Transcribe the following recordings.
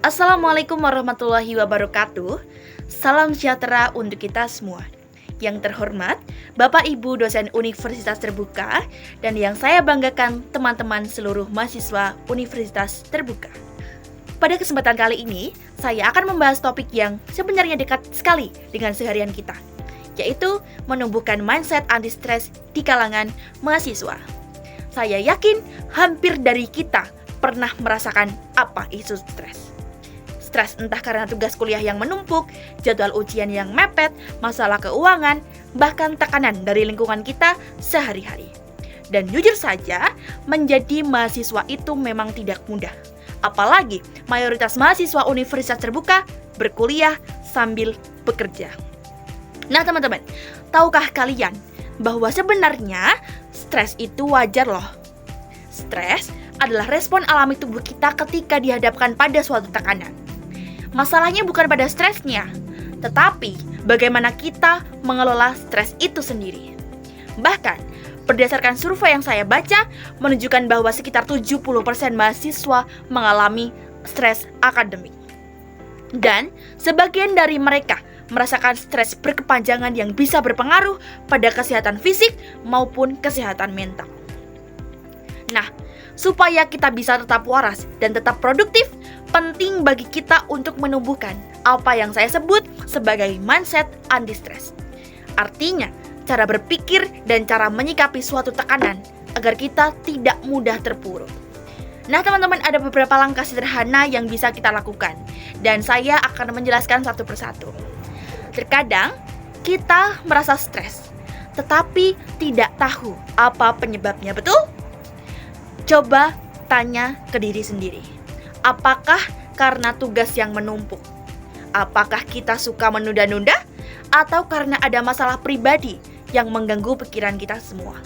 Assalamualaikum warahmatullahi wabarakatuh. Salam sejahtera untuk kita semua. Yang terhormat, Bapak Ibu dosen Universitas Terbuka, dan yang saya banggakan teman-teman seluruh mahasiswa Universitas Terbuka. Pada kesempatan kali ini, saya akan membahas topik yang sebenarnya dekat sekali dengan seharian kita, yaitu menumbuhkan mindset anti-stres di kalangan mahasiswa. Saya yakin hampir dari kita pernah merasakan apa isu stres. Stres entah karena tugas kuliah yang menumpuk, jadwal ujian yang mepet, masalah keuangan, bahkan tekanan dari lingkungan kita sehari-hari. Dan jujur saja, menjadi mahasiswa itu memang tidak mudah. Apalagi mayoritas mahasiswa Universitas Terbuka berkuliah sambil bekerja. Nah teman-teman, tahukah kalian bahwa sebenarnya stres itu wajar loh? Stres adalah respon alami tubuh kita ketika dihadapkan pada suatu tekanan. Masalahnya bukan pada stresnya, tetapi bagaimana kita mengelola stres itu sendiri. Bahkan, berdasarkan survei yang saya baca, menunjukkan bahwa sekitar 70% mahasiswa mengalami stres akademik. Dan sebagian dari mereka merasakan stres berkepanjangan yang bisa berpengaruh pada kesehatan fisik maupun kesehatan mental. Nah, supaya kita bisa tetap waras dan tetap produktif, penting bagi kita untuk menumbuhkan apa yang saya sebut sebagai mindset anti-stres. Artinya, cara berpikir dan cara menyikapi suatu tekanan agar kita tidak mudah terpuruk. Nah teman-teman, ada beberapa langkah sederhana yang bisa kita lakukan, dan saya akan menjelaskan satu persatu. Terkadang, kita merasa stres, tetapi tidak tahu apa penyebabnya, betul? Coba tanya ke diri sendiri. Apakah karena tugas yang menumpuk? Apakah kita suka menunda-nunda? Atau karena ada masalah pribadi yang mengganggu pikiran kita semua?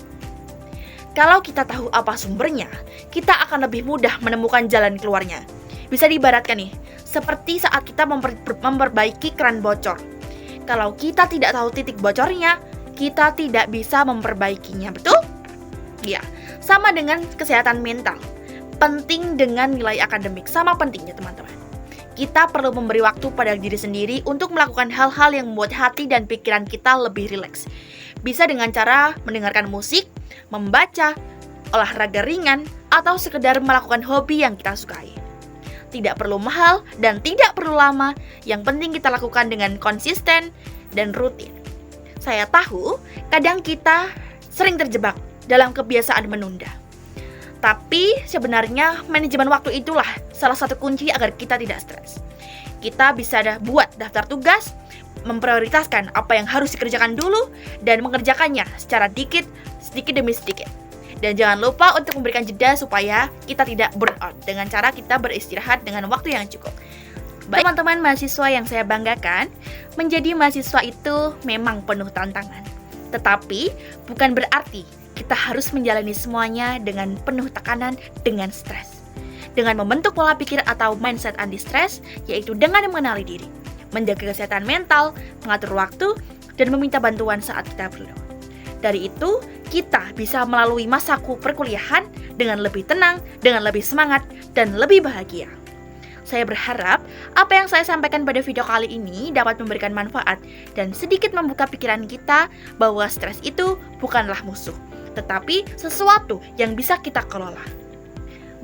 Kalau kita tahu apa sumbernya, kita akan lebih mudah menemukan jalan keluarnya. Bisa diibaratkan nih, seperti saat kita memperbaiki keran bocor. Kalau kita tidak tahu titik bocornya, kita tidak bisa memperbaikinya, betul? Ya, sama dengan kesehatan mental. Penting dengan nilai akademik, sama pentingnya teman-teman. Kita perlu memberi waktu pada diri sendiri untuk melakukan hal-hal yang membuat hati dan pikiran kita lebih rileks. Bisa dengan cara mendengarkan musik, membaca, olahraga ringan, atau sekedar melakukan hobi yang kita sukai. Tidak perlu mahal dan tidak perlu lama, yang penting kita lakukan dengan konsisten dan rutin. Saya tahu, kadang kita sering terjebak dalam kebiasaan menunda. Tapi sebenarnya manajemen waktu itulah salah satu kunci agar kita tidak stres. Kita bisa buat daftar tugas, memprioritaskan apa yang harus dikerjakan dulu, dan mengerjakannya secara sedikit demi sedikit. Dan jangan lupa untuk memberikan jeda supaya kita tidak burn out dengan cara kita beristirahat dengan waktu yang cukup. Baik teman-teman mahasiswa yang saya banggakan, menjadi mahasiswa itu memang penuh tantangan. Tetapi bukan berarti kita harus menjalani semuanya dengan penuh tekanan, dengan stres. Dengan membentuk pola pikir atau mindset anti-stres, yaitu dengan mengenali diri, menjaga kesehatan mental, mengatur waktu, dan meminta bantuan saat kita perlu. Dari itu, kita bisa melalui masa perkuliahan dengan lebih tenang, dengan lebih semangat, dan lebih bahagia. Saya berharap apa yang saya sampaikan pada video kali ini dapat memberikan manfaat dan sedikit membuka pikiran kita bahwa stres itu bukanlah musuh, tetapi sesuatu yang bisa kita kelola.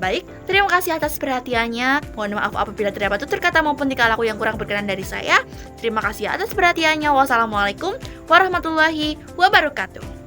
Baik, terima kasih atas perhatiannya. Mohon maaf apabila terdapat tutur kata maupun tingkah laku yang kurang berkenan dari saya. Terima kasih atas perhatiannya. Wassalamualaikum warahmatullahi wabarakatuh.